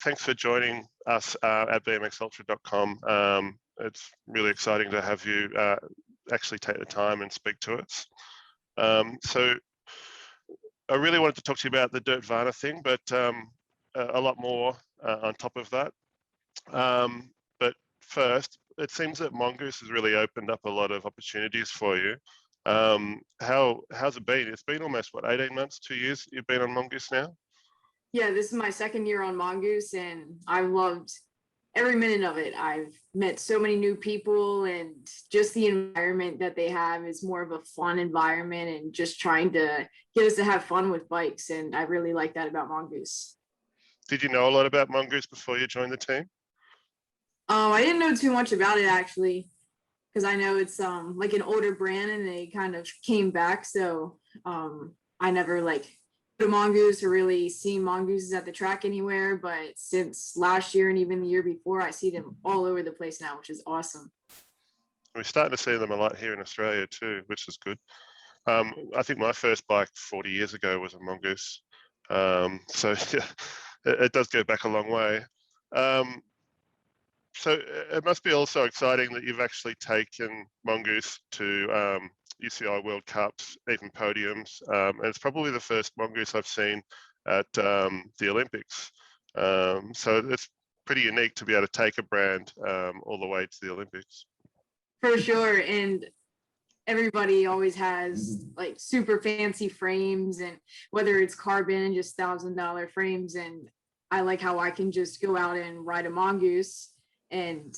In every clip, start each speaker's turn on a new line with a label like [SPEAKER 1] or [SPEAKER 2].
[SPEAKER 1] thanks for joining us at bmxultra.com. It's really exciting to have you actually take the time and speak to us. So I really wanted to talk to you about the Dirtvana thing, but a lot more on top of that. But first, it seems that Mongoose has really opened up a lot of opportunities for you. How's it been? It's been almost, what, 18 months, 2 years you've been on Mongoose now?
[SPEAKER 2] Yeah, this is my second year on Mongoose, and I've loved every minute of it. I've met so many new people, and just the environment that they have is more of a fun environment and just trying to get us to have fun with bikes. And I really like that about Mongoose.
[SPEAKER 1] Did you know a lot about Mongoose before you joined the team?
[SPEAKER 2] I didn't know too much about it, actually, because I know it's like an older brand and they kind of came back. So I never to Mongoose or really seen mongooses at the track anywhere, but since last year and even the year before, I see them all over the place now, which is awesome.
[SPEAKER 1] We're starting to see them a lot here in Australia too, which is good. I think my first bike 40 years ago was a Mongoose. So yeah, it does go back a long way. So it must be also exciting that you've actually taken Mongoose to UCI World Cups, even podiums, and it's probably the first Mongoose I've seen at the Olympics. So it's pretty unique to be able to take a brand all the way to the Olympics.
[SPEAKER 2] For sure, and everybody always has like super fancy frames, and whether it's carbon and just $1,000 frames, and I like how I can just go out and ride a Mongoose and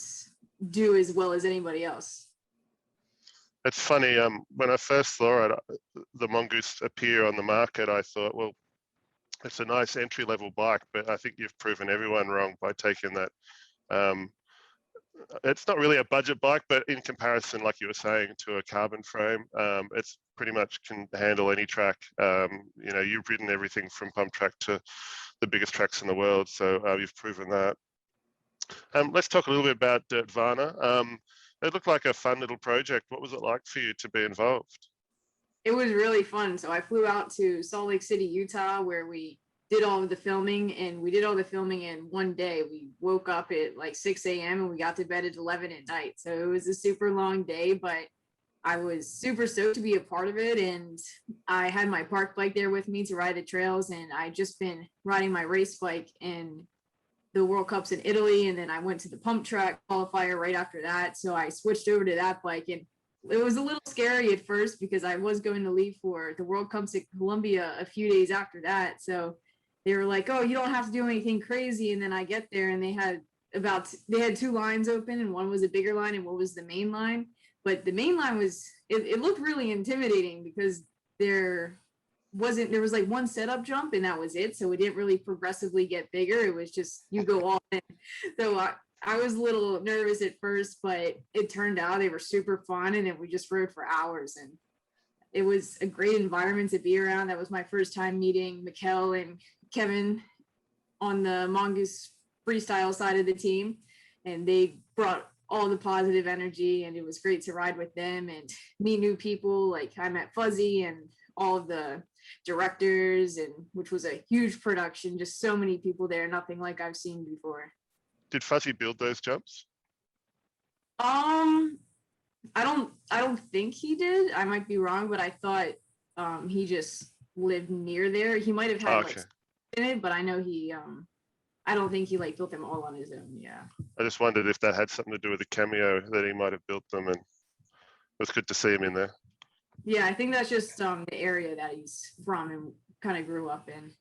[SPEAKER 2] do as well as anybody else.
[SPEAKER 1] It's funny, when I first saw it, the Mongoose appear on the market, I thought, well, it's a nice entry-level bike, but I think you've proven everyone wrong by taking that. It's not really a budget bike, but in comparison, like you were saying, to a carbon frame, it's pretty much can handle any track. You know, you've ridden everything from pump track to the biggest tracks in the world, so you've proven that. Let's talk a little bit about Dirtvana. It looked like a fun little project. What was it like for you to be involved?
[SPEAKER 2] It was really fun. So I flew out to Salt Lake City, Utah, where we did all of the filming, and we did all the filming in one day. We woke up at like 6 a.m. and we got to bed at 11 at night. So it was a super long day, but I was super stoked to be a part of it. And I had my park bike there with me to ride the trails, and I just been riding my race bike in the World Cups in Italy, and then I went to the pump track qualifier right after that. So I switched over to that bike, and it was a little scary at first because I was going to leave for the World Cups in Colombia a few days after that. So they were like, "Oh, you don't have to do anything crazy." And then I get there, and they had 2 lines open, and one was a bigger line and one was the main line. But the main line was, it looked really intimidating because there was like one setup jump and that was it. So it didn't really progressively get bigger. It was just, you go all in. So I was a little nervous at first, but it turned out they were super fun, and then we just rode for hours, and it was a great environment to be around. That was my first time meeting Mikkel and Kevin on the Mongoose freestyle side of the team, and they brought all the positive energy, and it was great to ride with them and meet new people. Like I met Fuzzy and all of the directors, and which was a huge production, just so many people there, nothing like I've seen before.
[SPEAKER 1] Did Fuzzy build those jumps?
[SPEAKER 2] I don't think he did. I might be wrong, but I thought he just lived near there. He might have had like in it, but I know he I don't think he like built them all on his own. Yeah.
[SPEAKER 1] I just wondered if that had something to do with the cameo, that he might have built them, and it was good to see him in there.
[SPEAKER 2] Yeah, I think that's just the area that he's from and kind of grew up in.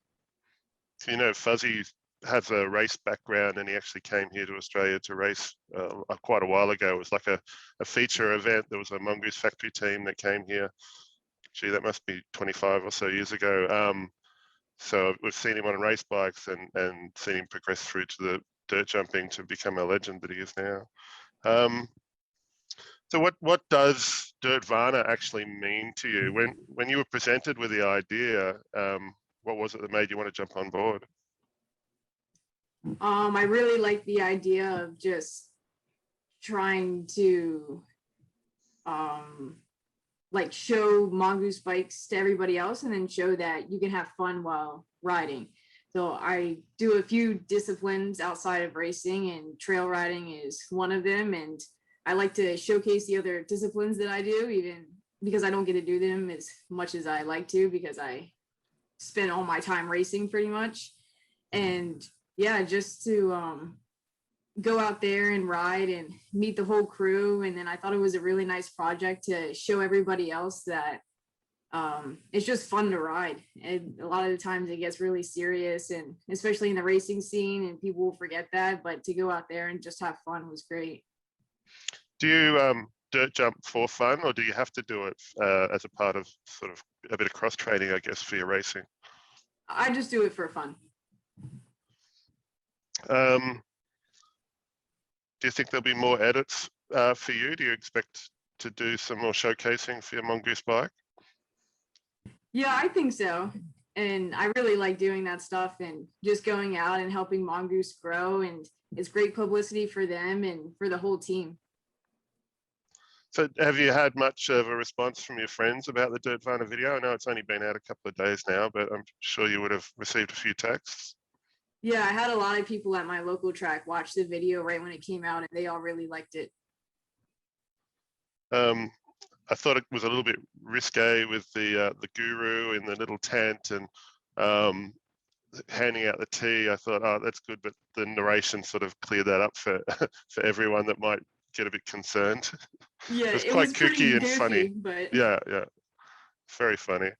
[SPEAKER 1] So, you know, Fuzzy has a race background, and he actually came here to Australia to race quite a while ago. It was like a feature event. There was a Mongoose factory team that came here. Gee, that must be 25 or so years ago. So we've seen him on race bikes and seen him progress through to the dirt jumping to become a legend that he is now. So what does Dirtvana actually mean to you? When you were presented with the idea, what was it that made you want to jump on board?
[SPEAKER 2] I really like the idea of just trying to like show Mongoose bikes to everybody else, and then show that you can have fun while riding. So I do a few disciplines outside of racing, and trail riding is one of them. And I like to showcase the other disciplines that I do, even because I don't get to do them as much as I like to, because I spend all my time racing pretty much. And yeah, just to go out there and ride and meet the whole crew. And then I thought it was a really nice project to show everybody else that it's just fun to ride. And a lot of the times it gets really serious, and especially in the racing scene, and people will forget that. But to go out there and just have fun was great.
[SPEAKER 1] Do you dirt jump for fun, or do you have to do it as a part of sort of a bit of cross training, I guess, for your racing?
[SPEAKER 2] I just do it for fun.
[SPEAKER 1] Do you think there'll be more edits for you? Do you expect to do some more showcasing for your Mongoose bike?
[SPEAKER 2] Yeah, I think so. And I really like doing that stuff and just going out and helping Mongoose grow. And it's great publicity for them and for the whole team.
[SPEAKER 1] So have you had much of a response from your friends about the Dirtvana video? I know it's only been out a couple of days now, but I'm sure you would have received a few texts.
[SPEAKER 2] Yeah, I had a lot of people at my local track watch the video right when it came out, and they all really liked it.
[SPEAKER 1] I thought it was a little bit risque with the guru in the little tent and handing out the tea. I thought, oh, that's good, but the narration sort of cleared that up for for everyone that might get a bit concerned.
[SPEAKER 2] Yeah,
[SPEAKER 1] It's
[SPEAKER 2] it
[SPEAKER 1] quite
[SPEAKER 2] was
[SPEAKER 1] kooky and
[SPEAKER 2] goofy,
[SPEAKER 1] funny.
[SPEAKER 2] but
[SPEAKER 1] Yeah, very funny.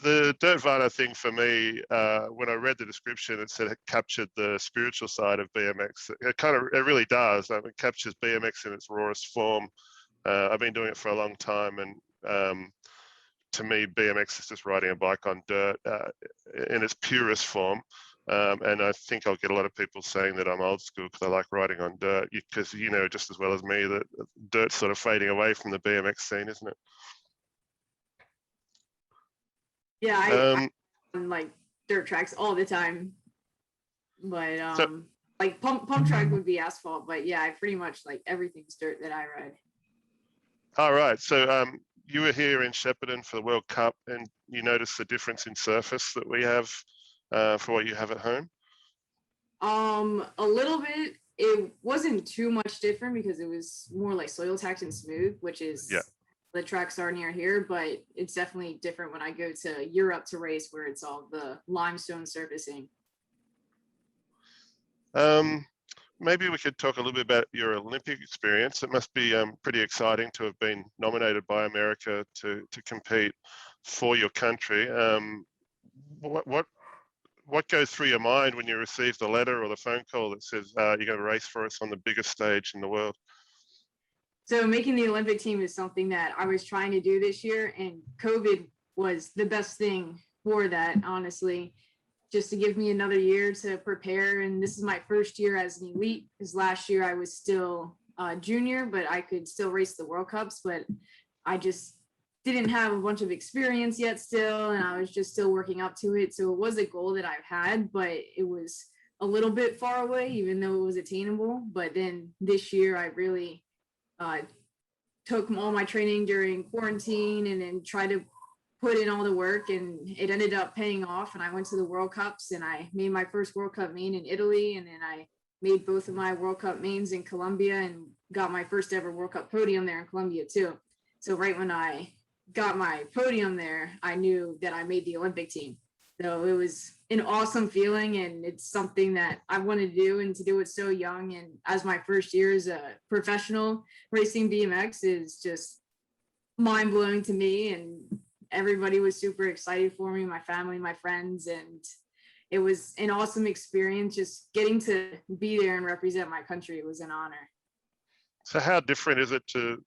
[SPEAKER 1] The Dirtvana thing for me, when I read the description, it said it captured the spiritual side of BMX. It really does. It captures BMX in its rawest form. I've been doing it for a long time, and to me, BMX is just riding a bike on dirt in its purest form. And I think I'll get a lot of people saying that I'm old school because I like riding on dirt, because you know just as well as me that dirt's sort of fading away from the BMX scene, isn't it?
[SPEAKER 2] yeah, I on like dirt tracks all the time. But
[SPEAKER 1] So,
[SPEAKER 2] like pump track would be asphalt, but yeah, I pretty much like everything's dirt that I ride.
[SPEAKER 1] all right. So you were here in Shepparton for the World Cup, and you noticed the difference in surface that we have for what you have at home?
[SPEAKER 2] A little bit. It wasn't too much different because it was more like soil tacked and smooth, which is the tracks are near here, but it's definitely different when I go to Europe to race where it's all the limestone surfacing.
[SPEAKER 1] Maybe we could talk a little bit about your Olympic experience. It must be pretty exciting to have been nominated by America to compete for your country. What goes through your mind when you receive the letter or the phone call that says you're going to race for us on the biggest stage in the world?
[SPEAKER 2] So making the Olympic team is something that I was trying to do this year, and COVID was the best thing for that, honestly, just to give me another year to prepare. And this is my first year as an elite, because last year I was still junior, but I could still race the World Cups, but I just didn't have a bunch of experience yet still, and I was just still working up to it. So it was a goal that I've had, but it was a little bit far away, even though it was attainable. But then this year I really took all my training during quarantine and then tried to put in all the work, and it ended up paying off. And I went to the World Cups, and I made my first World Cup main in Italy, and then I made both of my World Cup mains in Colombia and got my first ever World Cup podium there in Colombia too. So right when I got my podium there, I knew that I made the Olympic team. So it was an awesome feeling, and it's something that I wanted to do, and to do it so young and as my first year as a professional racing BMX is just mind blowing to me. And everybody was super excited for me, my family, my friends, and it was an awesome experience. Just getting to be there and represent my country was an honor.
[SPEAKER 1] So how different is it to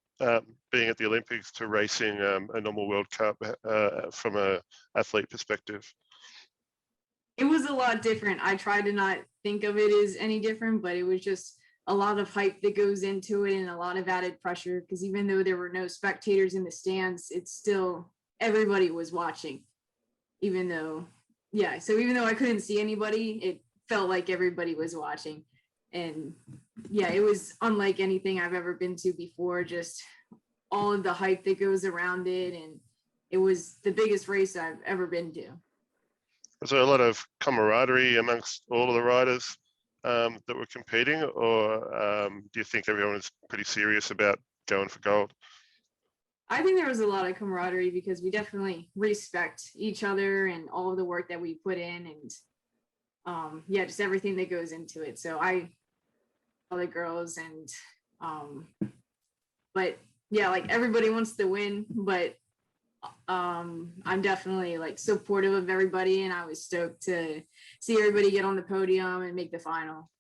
[SPEAKER 1] being at the Olympics to racing a normal World Cup from an athlete perspective?
[SPEAKER 2] It was a lot different. I tried to not think of it as any different, but it was just a lot of hype that goes into it and a lot of added pressure, because even though there were no spectators in the stands, it's still everybody was watching. Even though I couldn't see anybody, it felt like everybody was watching. And yeah, it was unlike anything I've ever been to before, just all of the hype that goes around it. And it was the biggest race I've ever been to.
[SPEAKER 1] Was there a lot of camaraderie amongst all of the riders that were competing, or do you think everyone was pretty serious about going for gold?
[SPEAKER 2] I think there was a lot of camaraderie because we definitely respect each other and all of the work that we put in, and yeah, just everything that goes into it. So all the girls, and but yeah, like everybody wants to win, but I'm definitely like supportive of everybody, and I was stoked to see everybody get on the podium and make the final.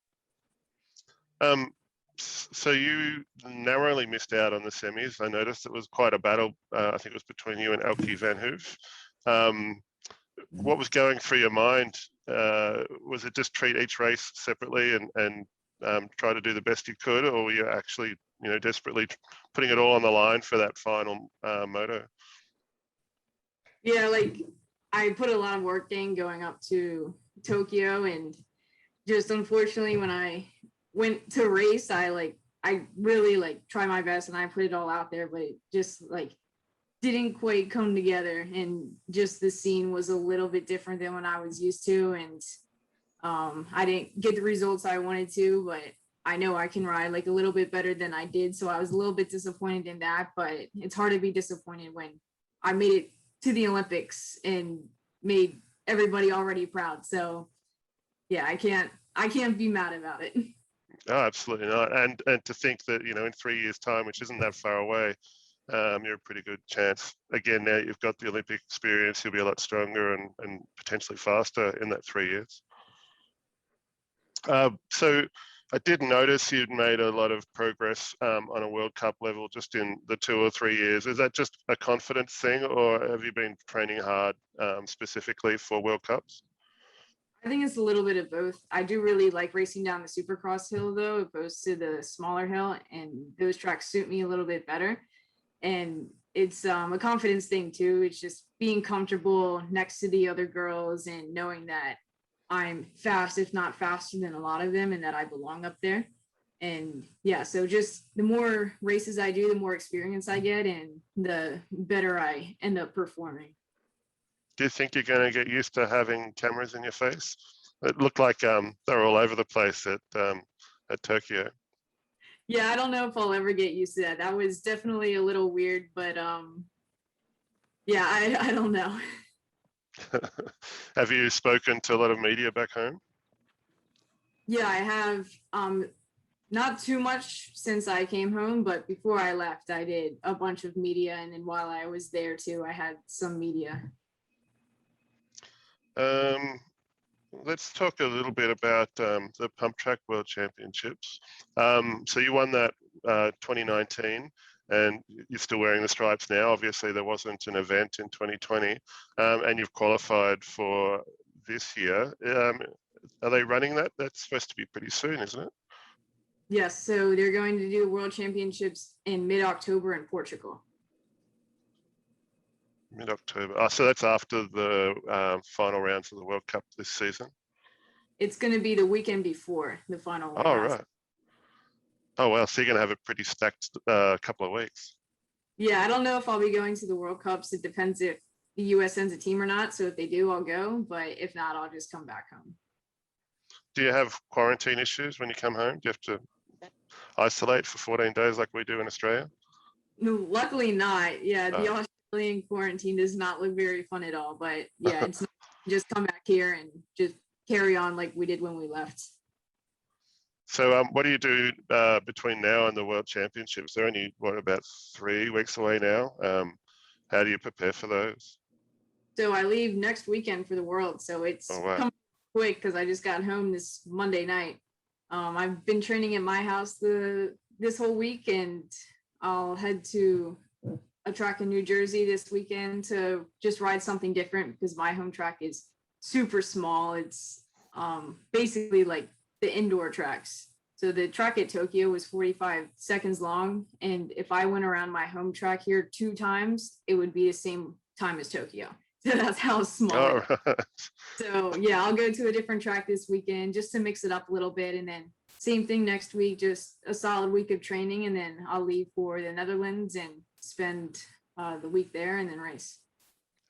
[SPEAKER 1] So you narrowly missed out on the semis. I noticed it was quite a battle. I think it was between you and Elke van Hoof. What was going through your mind? Was it just treat each race separately and try to do the best you could, or were you actually, desperately putting it all on the line for that final moto?
[SPEAKER 2] Yeah, like I put a lot of work in going up to Tokyo, and just unfortunately when I went to race, I really like try my best and I put it all out there, but it just like didn't quite come together, and just the scene was a little bit different than what I was used to, and I didn't get the results I wanted to, but I know I can ride like a little bit better than I did, so I was a little bit disappointed in that. But it's hard to be disappointed when I made it to the Olympics and made everybody already proud. So yeah, I can't be mad about it.
[SPEAKER 1] Oh, absolutely not. And to think that, in 3 years' time, which isn't that far away, you're a pretty good chance. Again, now you've got the Olympic experience, you'll be a lot stronger and potentially faster in that 3 years. So I did notice you'd made a lot of progress on a World Cup level just in the 2 or 3 years. Is that just a confidence thing, or have you been training hard specifically for World Cups?
[SPEAKER 2] I think it's a little bit of both. I do really like racing down the Supercross hill though, opposed to the smaller hill, and those tracks suit me a little bit better. And it's a confidence thing too. It's just being comfortable next to the other girls and knowing that I'm fast, if not faster than a lot of them, and that I belong up there. And yeah, so just the more races I do, the more experience I get, and the better I end up performing.
[SPEAKER 1] Do you think you're going to get used to having cameras in your face? It looked like they're all over the place at Tokyo.
[SPEAKER 2] Yeah, I don't know if I'll ever get used to that. That was definitely a little weird, but yeah, I don't know.
[SPEAKER 1] Have you spoken to a lot of media back home?
[SPEAKER 2] Yeah, I have not too much since I came home, but before I left, I did a bunch of media, and then while I was there too, I had some media.
[SPEAKER 1] Let's talk a little bit about the Pump Track World Championships. So you won that 2019, and you're still wearing the stripes now. Obviously, there wasn't an event in 2020, and you've qualified for this year. Are they running that? That's supposed to be pretty soon, isn't it?
[SPEAKER 2] Yes, so they're going to do World Championships in mid-October in Portugal.
[SPEAKER 1] Mid-October. Oh, so that's after the final rounds of the World Cup this season?
[SPEAKER 2] It's going to be the weekend before the final one.
[SPEAKER 1] Oh, right. Oh, well, so you're going to have a pretty stacked couple of weeks.
[SPEAKER 2] Yeah, I don't know if I'll be going to the World Cups. It depends if the US sends a team or not. So if they do, I'll go. But if not, I'll just come back home.
[SPEAKER 1] Do you have quarantine issues when you come home? Do you have to isolate for 14 days like we do in Australia?
[SPEAKER 2] No, luckily not. Yeah, the Australian quarantine does not look very fun at all. But yeah, it's not, just come back here and just carry on like we did when we left.
[SPEAKER 1] So what do you do between now and the World Championships? They're only, about 3 weeks away now. How do you prepare for those?
[SPEAKER 2] So I leave next weekend for the World. So it's coming quick because I just got home this Monday night. I've been training at my house this whole week, and I'll head to a track in New Jersey this weekend to just ride something different because my home track is super small. It's basically like the indoor tracks. So the track at Tokyo was 45 seconds long, and if I went around my home track here 2 times, it would be the same time as Tokyo. So that's how small.
[SPEAKER 1] Oh, right.
[SPEAKER 2] So yeah, I'll go to a different track this weekend just to mix it up a little bit, and then same thing next week, just a solid week of training, and then I'll leave for the Netherlands and spend the week there and then race.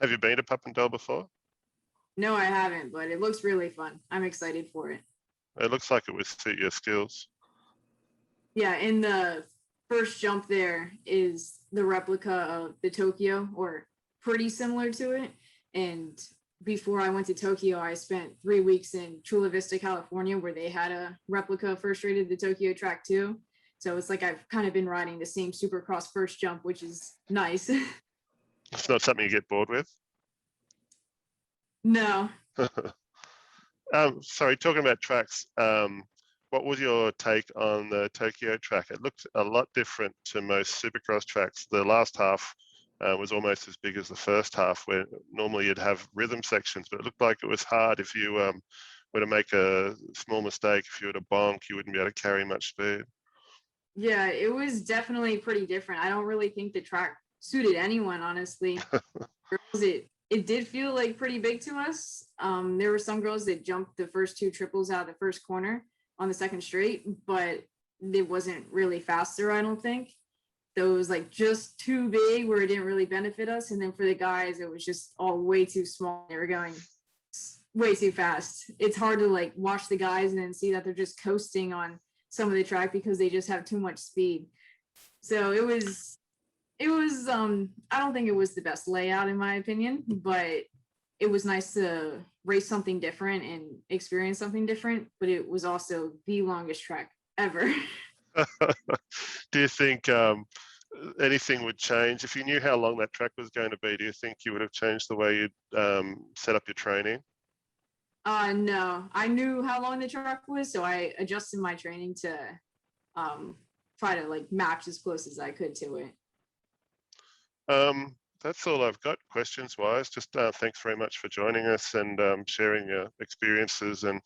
[SPEAKER 1] Have you been to Papendal before?
[SPEAKER 2] No, I haven't, but it looks really fun. I'm excited for it.
[SPEAKER 1] It looks like it would suit your skills.
[SPEAKER 2] Yeah, in the first jump there is the replica of the Tokyo, or pretty similar to it. And before I went to Tokyo, I spent 3 weeks in Chula Vista, California, where they had a replica first rated the Tokyo track too. So it's like I've kind of been riding the same Supercross first jump, which is nice.
[SPEAKER 1] It's not something you get bored with.
[SPEAKER 2] No.
[SPEAKER 1] Sorry, talking about tracks, what was your take on the Tokyo track? It looked a lot different to most Supercross tracks. The last half was almost as big as the first half, where normally you'd have rhythm sections, but it looked like it was hard. If you were to make a small mistake, if you were to bonk, you wouldn't be able to carry much speed.
[SPEAKER 2] Yeah, it was definitely pretty different. I don't really think the track suited anyone, honestly. It did feel like pretty big to us. There were some girls that jumped the first two triples out of the first corner on the second straight, but it wasn't really faster, I don't think. So it was like just too big where it didn't really benefit us. And then for the guys, it was just all way too small. They were going way too fast. It's hard to like watch the guys and then see that they're just coasting on some of the track because they just have too much speed. So it was I don't think it was the best layout in my opinion, but it was nice to race something different and experience something different, but it was also the longest track ever.
[SPEAKER 1] Do you think anything would change if you knew how long that track was going to be? Do you think you would have changed the way you'd set up your training?
[SPEAKER 2] No, I knew how long the track was, so I adjusted my training to try to like match as close as I could to it.
[SPEAKER 1] That's all I've got questions wise. Just thanks very much for joining us and sharing your experiences and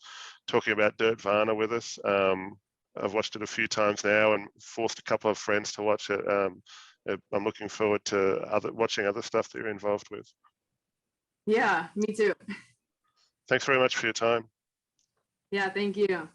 [SPEAKER 1] talking about Dirtvana with us. I've watched it a few times now and forced a couple of friends to watch it. I'm looking forward to watching other stuff that you're involved with.
[SPEAKER 2] Yeah, me too.
[SPEAKER 1] Thanks very much for your time.
[SPEAKER 2] Yeah, thank you.